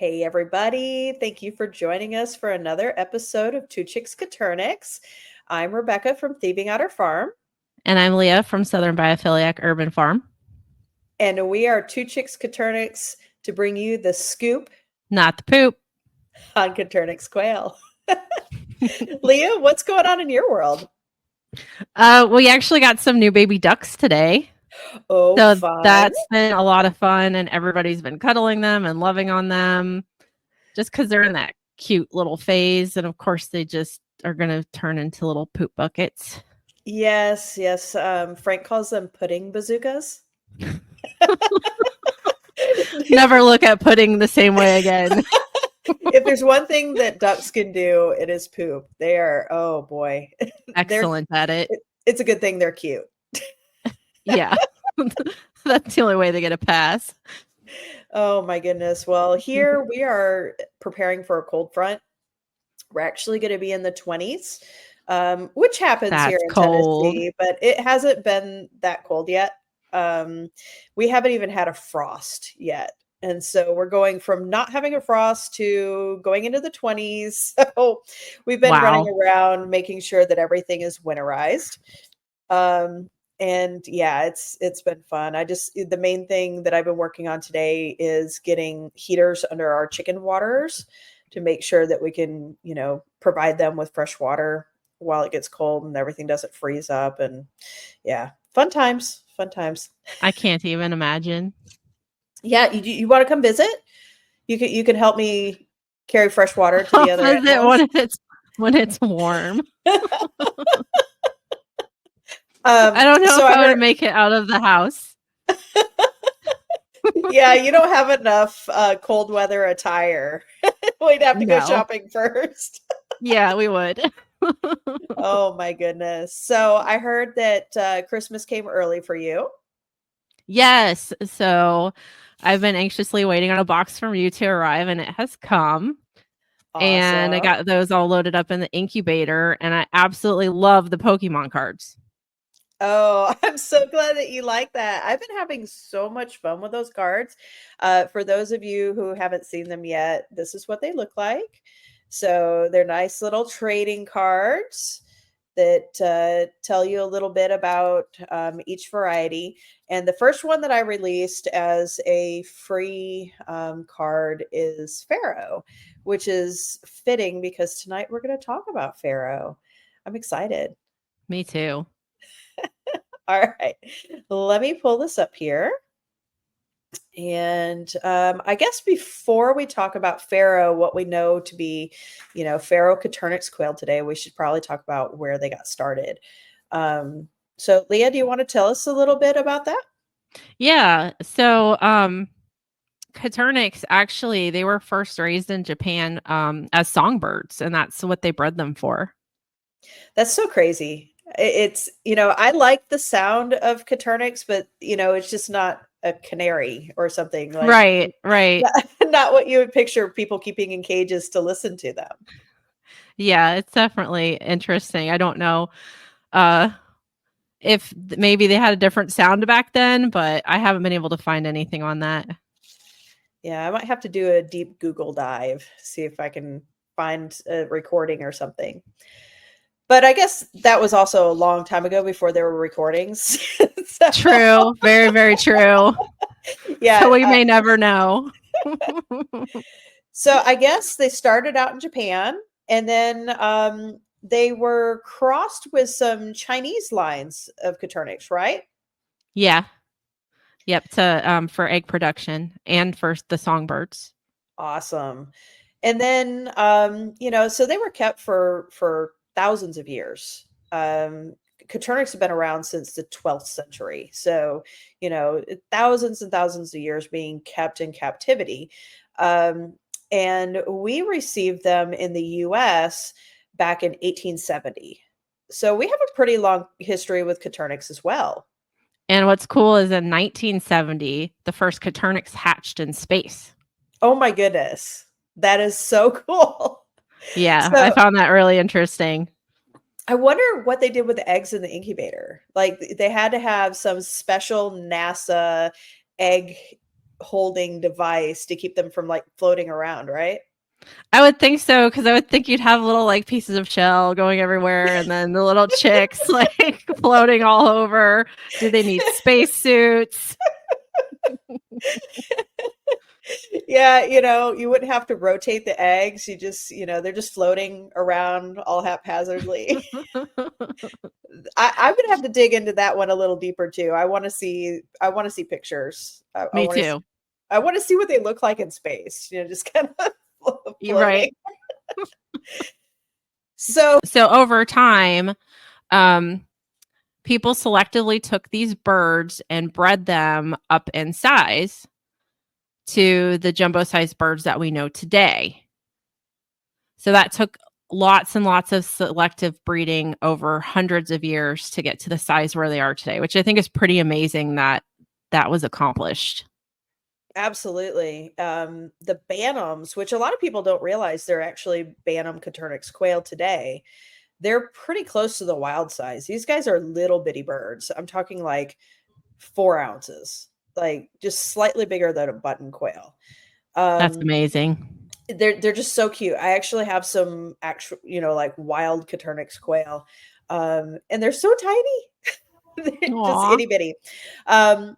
Hey, everybody. Thank you for joining us for another episode of Two Chicks Coturnix. I'm Rebecca from Thieving Otter Farm, And I'm Leah from Southern Biophiliac Urban Farm. and we are Two Chicks Coturnix to bring you the scoop Not the poop. on Coturnix quail. Leah, what's going on in your world? We actually got some new baby ducks today. Oh, So fun. that's been a lot of fun, and everybody's been cuddling them and loving on them just because they're in that cute little phase. And of course, they just are going to turn into little poop buckets. Yes, yes. Frank calls them pudding bazookas. Never look at pudding the same way again. If there's one thing that ducks can do, it is poop. They are, oh boy. they're Excellent at it. it's a good thing they're cute. Yeah. That's the only way they get a pass. Oh my goodness. Well, here we are preparing for a cold front. We're actually going to be in the 20s, which happens here That's in cold. Tennessee, but it hasn't been that cold yet. We haven't even had a frost yet. And so we're going from not having a frost to going into the 20s. So we've been running Wow. around making sure that everything is winterized. Um, and yeah, it's been fun. The main thing that I've been working on today is getting heaters under our chicken waters to make sure that we can, provide them with fresh water while it gets cold and everything doesn't freeze up. And yeah, fun times, fun times. I can't even imagine. Yeah, you want to come visit? You can help me carry fresh water to the I'll other visit animals. when it's warm. I Um, don't know so if I I would heard, make it out of the house. yeah, you don't have enough cold weather attire. We'd have to go No. shopping first. Yeah, we would. Oh my goodness. So I heard that Christmas came early for you. Yes. So I've been anxiously waiting on a box from you to arrive, and it has come. And I Awesome. got those all loaded up in the incubator, and I absolutely love the Pokemon cards. Oh, I'm so glad that you like that. I've been having so much fun with those cards. For those of you who haven't seen them yet, this is what they look like. So they're nice little trading cards that tell you a little bit about each variety. And the first one that I released as a free card is Pharaoh, which is fitting because tonight we're going to talk about Pharaoh. I'm excited. Me too. All right. Let me pull this up here. And I guess before we talk about Pharaoh, what we know to be, Pharaoh Coturnix quail today, we should probably talk about where they got started. So, Leah, do you want to tell us a little bit about that? Yeah. So Coturnix actually they were first raised in Japan as songbirds, and that's what they bred them for. That's so crazy. I like the sound of Coturnix, but, it's just not a canary or something like Right, right. not what you would picture people keeping in cages to listen to them. Yeah, it's definitely interesting. I don't know uh if maybe they had a different sound back then, but I haven't been able to find anything on that. Yeah, I might have to do a deep Google dive, see if I can find a recording or something. But I guess that was also a long time ago before there were recordings. So, True. Very, very true. So yeah. we may never know. So I guess they started out in Japan and then they were crossed with some Chinese lines of Coturnix, right? Yeah. Yep, to for egg production and for the songbirds. Awesome. And then so they were kept for thousands of years. Coturnix have been around since the 12th century. So, thousands and thousands of years being kept in captivity. Um, and we received them in the US back in 1870. So we have a pretty long history with Coturnix as well. And what's cool is in 1970, the first Coturnix hatched in space. Oh my goodness. That is so cool. Yeah, I So found that really interesting. I wonder what they did with the eggs in the incubator. Like they had to have some special NASA egg holding device to keep them from like floating around, right? I would think so, because I would think you'd have little like pieces of shell going everywhere, and then the little chicks like floating all over. Do they need spacesuits? Yeah, you wouldn't have to rotate the eggs. You just, they're just floating around all haphazardly. I'm gonna have to dig into that one a little deeper too. I want to see pictures. I Me want to too. I want to see what they look like in space, just kind of You're floating. right. So So over time, um, people selectively took these birds and bred them up in size to the jumbo sized birds that we know today. So that took lots and lots of selective breeding over hundreds of years to get to the size where they are today, which I think is pretty amazing that that was accomplished. absolutely. The Bantams, which a lot of people don't realize they're actually Bantam Coturnix quail today, they're pretty close to the wild size. These guys are little bitty birds. I'm talking like 4 ounces, like just slightly bigger than a button quail. That's Um, amazing. they're just so cute. I actually have some actual, like wild Coturnix quail, and they're so tiny. They're just Aw. itty bitty. Um,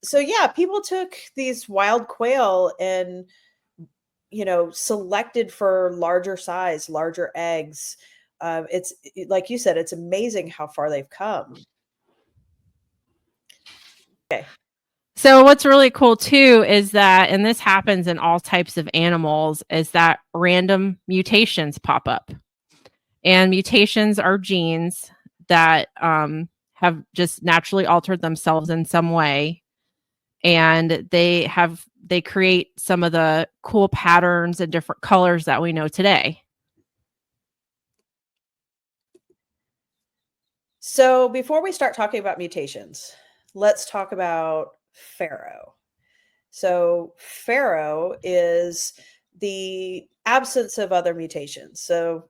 so yeah, people took these wild quail and selected for larger size, larger eggs. It's like you said, it's amazing how far they've come. Okay. So what's really cool too is that, and this happens in all types of animals, is that random mutations pop up. And mutations are genes that have just naturally altered themselves in some way, and they create some of the cool patterns and different colors that we know today. So before we start talking about mutations, let's talk about Pharaoh. So Pharaoh is the absence of other mutations. So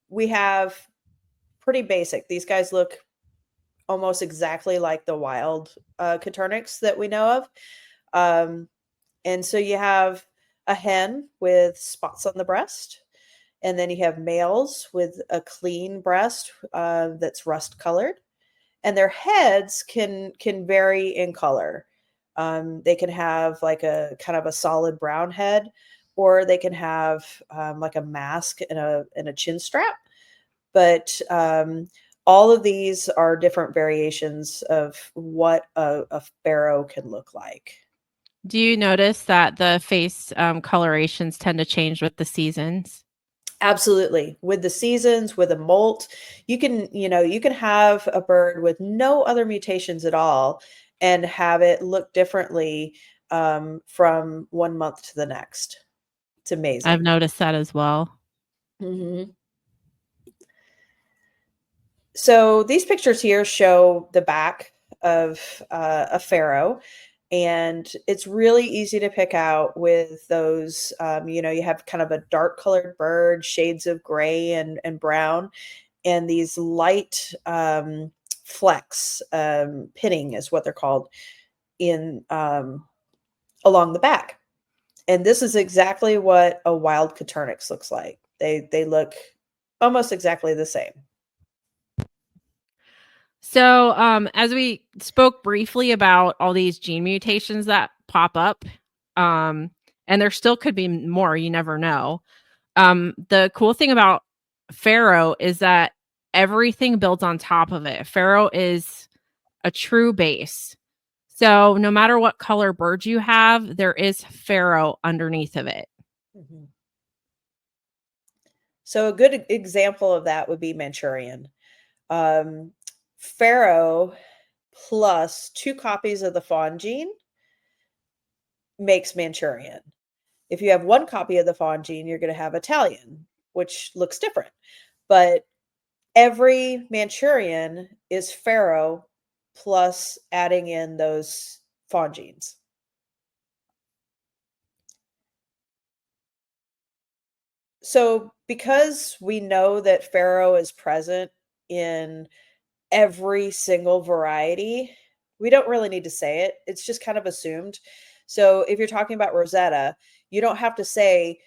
we have pretty basic. These guys look almost exactly like the wild Coturnix that we know of. Um, and so you have a hen with spots on the breast, and then you have males with a clean breast that's rust colored, and their heads can vary in color. They can have like a kind of a solid brown head, or they can have like a mask and a chin strap. But all of these are different variations of what a pharaoh can look like. Do you notice that the face colorations tend to change with the seasons? Absolutely. With the seasons, with a molt, you can have a bird with no other mutations at all and have it look differently from one month to the next. It's I've amazing. noticed that as well. Hmm. So these pictures here show the back of a pharaoh, and it's really easy to pick out with those. You have kind of a dark colored bird, shades of gray and brown, and these light flecks. Pinning is what they're called in along the back. And this is exactly what a wild Coturnix looks like. They look almost exactly the same. So, as we spoke briefly about all these gene mutations that pop up, um, and there still could be more, you never know. The cool thing about Pharaoh is that everything builds on top of it. Pharaoh is a true base. So, no matter what color bird you have, there is Pharaoh underneath of it. Mhm. So a good example of that would be Manchurian. Um, Pharaoh plus two copies of the fawn gene makes Manchurian. If you have one copy of the fawn gene, you're going to have Italian, which looks different. But every Manchurian is Pharaoh plus adding in those fawn genes. So because we know that Pharaoh is present in every single variety, we don't really need to say it. It's just kind of assumed. So if you're talking about Rosetta, you don't have to say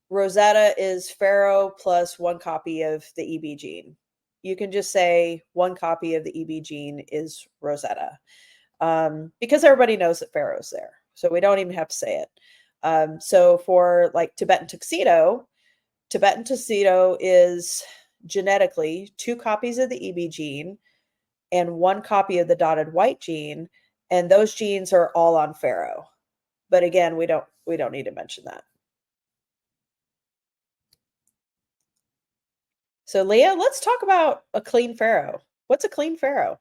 Rosetta is Pharaoh plus one copy of the EB gene. You can just say one copy of the EB gene is Rosetta, because everybody knows that Pharaoh's there. So we don't even have to say it. So for like Tibetan tuxedo is genetically 2 copies of the EB gene and 1 copy of the dotted white gene, and those genes are all on Pharaoh. But again, we don't need to mention that. So Leah, let's talk about a clean Pharaoh. What's a clean Pharaoh?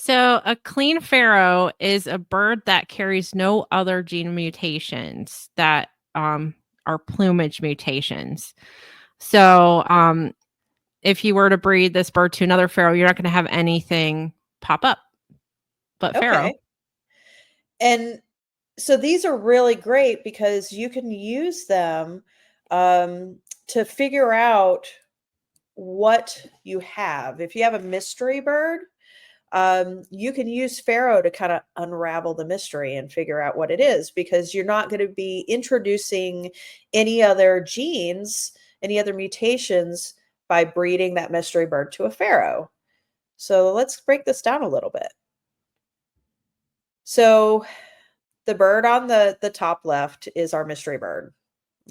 So, a clean Pharaoh is a bird that carries no other gene mutations that are plumage mutations. So, if you were to breed this bird to another Pharaoh, you're not going to have anything pop up but Pharaoh. Okay. And so these are really great because you can use them to figure out what you have. If you have a mystery bird, you can use Pharaoh to kind of unravel the mystery and figure out what it is, because you're not going to be introducing any other genes, any other mutations by breeding that mystery bird to a Pharaoh. So let's break this down a little bit. So the bird on the top left is our mystery bird.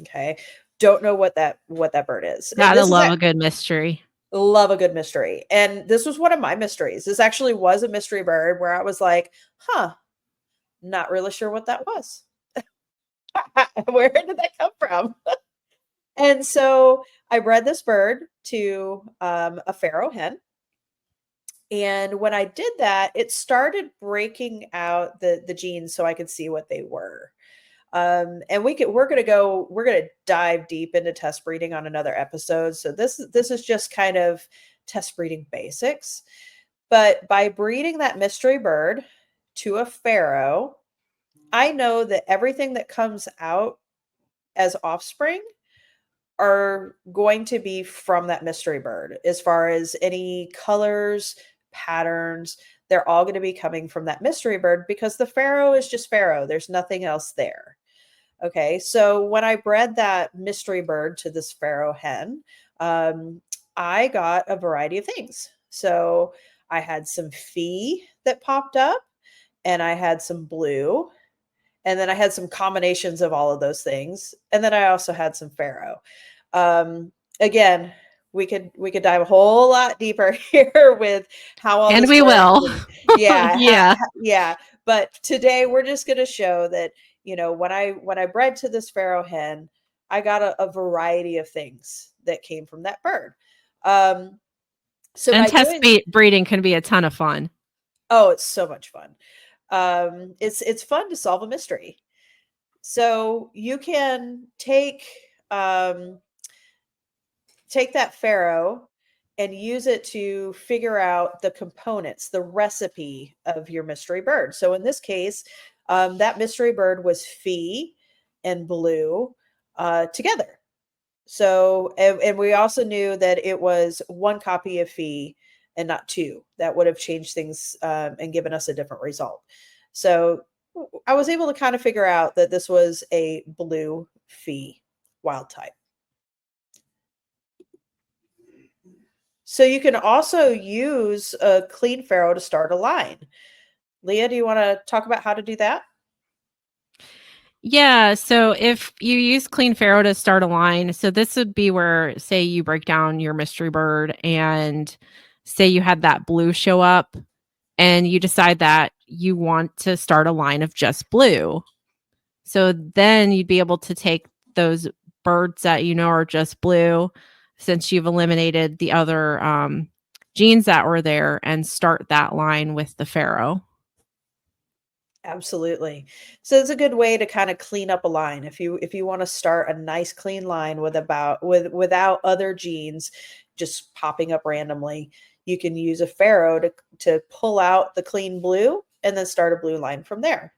Okay. Don't know what that bird is. And Gotta this is love a good mystery. love a good mystery. And this was one of my mysteries. This actually was a mystery bird where I was like, huh, not really sure what that was. Where did that come from? And so I bred this bird to a Pharaoh hen. And when I did that, it started breaking out the genes so I could see what they were. And we're gonna dive deep into test breeding on another episode. So this is just kind of test breeding basics. But by breeding that mystery bird to a Pharaoh, I know that everything that comes out as offspring are going to be from that mystery bird. As far as any colors, patterns, they're all going to be coming from that mystery bird, because the Pharaoh is just Pharaoh. There's nothing else there. Okay, so when I bred that mystery bird to this Pharaoh hen, I got a variety of things. So I had some Phi that popped up, and I had some blue, and then I had some combinations of all of those things, and then I also had some Pharaoh. Again, we could dive a whole lot deeper here with how all And this we works. will. And yeah, Yeah. yeah. But today we're just going to show that, when I bred to this Pharaoh hen, I got a variety of things that came from that bird. So And by test doing, breeding can be a ton of fun. oh, it's so much fun. It's fun to solve a mystery. So you can um, take that Pharaoh and use it to figure out the components, the recipe of your mystery bird. So in this case, that mystery bird was Phi and blue together. So, and we also knew that it was one copy of Phi and not two. That would have changed things and given us a different result. So I was able to kind of figure out that this was a blue Phi wild type. So you can also use a clean Pharaoh to start a line. Leah, do you want to talk about how to do that? Yeah, so if you use Clean Pharaoh to start a line, so this would be where, say, you break down your mystery bird and say you had that blue show up and you decide that you want to start a line of just blue. So then you'd be able to take those birds that you know are just blue, since you've eliminated the other genes that were there, and start that line with the Pharaoh. Absolutely. So it's a good way to kind of clean up a line. If you want to start a nice clean line without other genes just popping up randomly, you can use a Pharaoh to pull out the clean blue and then start a blue line from there.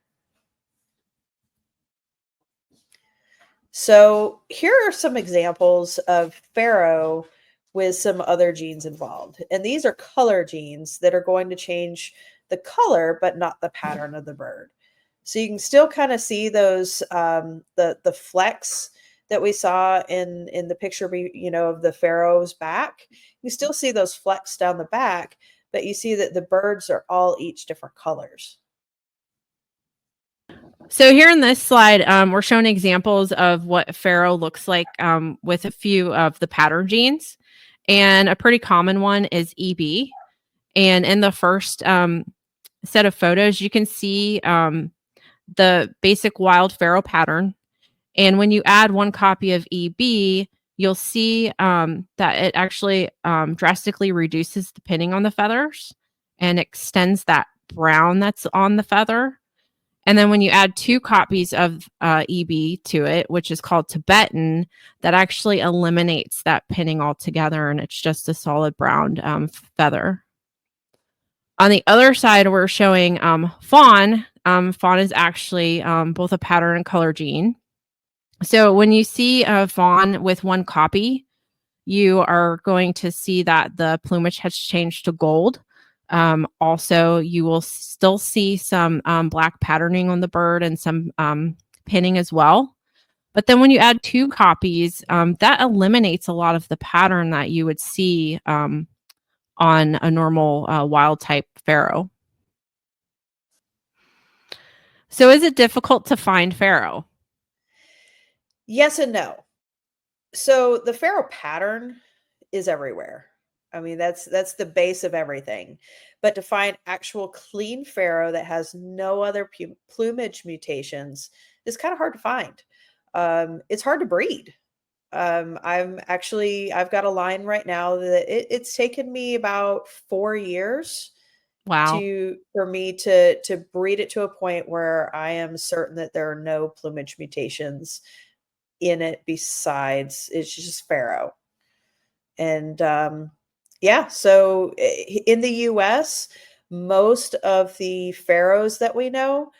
So here are some examples of Pharaoh with some other genes involved. And these are color genes that are going to change the color, but not the pattern of the bird. So you can still kind of see those the flecks that we saw in the picture of the Pharaoh's back. You still see those flecks down the back, but you see that the birds are all each different colors. So here in this slide, we're showing examples of what Pharaoh looks like with a few of the pattern genes. And a pretty common one is EB. And in the first set of photos, you can see the basic wild Pharaoh pattern. And when you add one copy of EB, you'll see that it actually drastically reduces the pinning on the feathers and extends that brown that's on the feather. And then when you add 2 copies of EB to it, which is called Tibetan, that actually eliminates that pinning altogether, and it's just a solid brown feather. On the other side, we're showing fawn. Fawn is actually both a pattern and color gene. So when you see a fawn with 1 copy, you are going to see that the plumage has changed to gold. Also, you will still see some black patterning on the bird and some pinning as well. But then when you add 2 copies, that eliminates a lot of the pattern that you would see on a normal wild type Pharaoh. So is it difficult to find Pharaoh? Yes and no. So the Pharaoh pattern is everywhere. I mean, that's the base of everything. But to find actual clean Pharaoh that has no other plumage mutations is kind of hard to find. It's hard to breed. I've got a line right now that it's taken me about 4 years Wow. for me to breed it to a point where I am certain that there are no plumage mutations in it besides it's just Pharaoh. And yeah, so in the US, most of the pharaohs that we know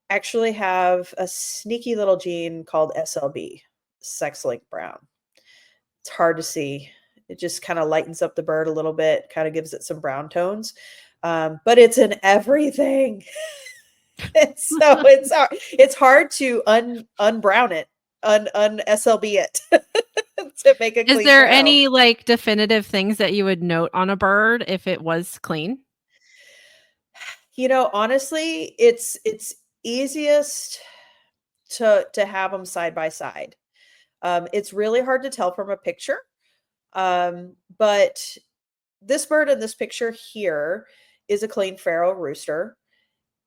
actually have a sneaky little gene called SLB, sex-linked brown. It's hard to see. It just kind of lightens up the bird a little bit, kind of gives it some brown tones. But it's in everything. So it's hard to unbrown it, un SLB it to make a Is clean there pharaoh. any like definitive things that you would note on a bird if it was clean? Honestly, it's easiest to have them side by side. It's really hard to tell from a picture. But this bird in this picture here is a clean Pharaoh rooster.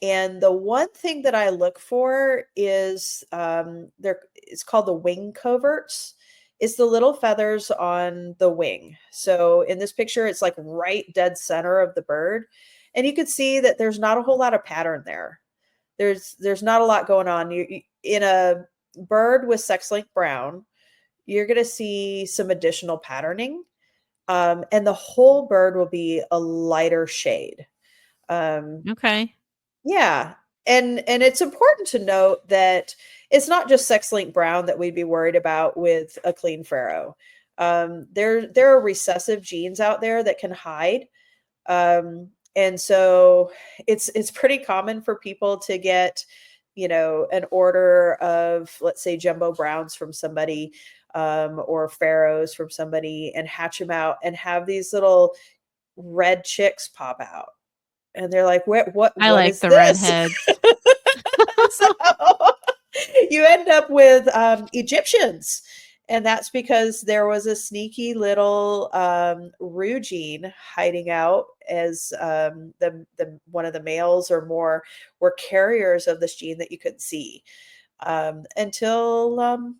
And the one thing that I look for is it's called the wing coverts. It's the little feathers on the wing. So in this picture, it's like right dead center of the bird. And you can see that there's not a whole lot of pattern there. There's not a lot going on. In a bird with sex-linked brown, you're going to see some additional patterning. And the whole bird will be a lighter shade. Okay. Yeah. And it's important to note that it's not just sex-linked brown that we'd be worried about with a clean Pharaoh. There are recessive genes out there that can hide. And so it's pretty common for people to get, an order of, let's say, jumbo browns from somebody, or pharaohs from somebody, and hatch them out and have these little red chicks pop out. And they're like, I what like is the this? redheads. So you end up with Egyptians. And that's because there was a sneaky little Rue gene hiding out as the one of the males or more were carriers of this gene that you couldn't see until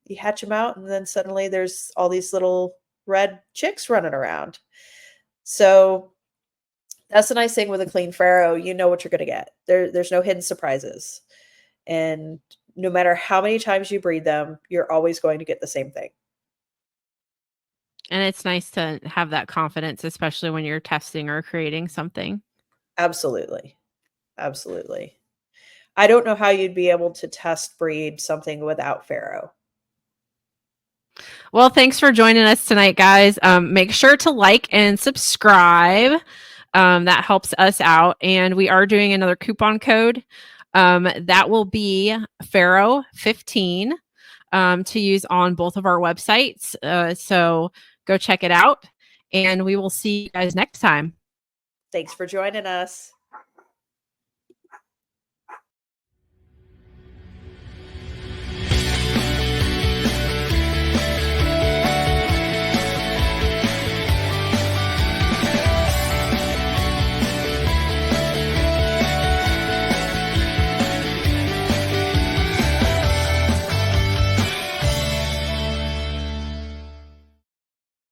you hatch them out, and then suddenly there's all these little red chicks running around. So that's the nice thing with a clean Pharaoh. You know what you're going to get. There's no hidden surprises. And no matter how many times you breed them, you're always going to get the same thing. And it's nice to have that confidence, especially when you're testing or creating something. Absolutely. Absolutely. I don't know how you'd be able to test breed something without Pharaoh. Well, thanks for joining us tonight, guys. Make sure to like and subscribe. That helps us out. And we are doing another coupon code. That will be Pharaoh 15 to use on both of our websites. So go check it out, and we will see you guys next time. Thanks for joining us.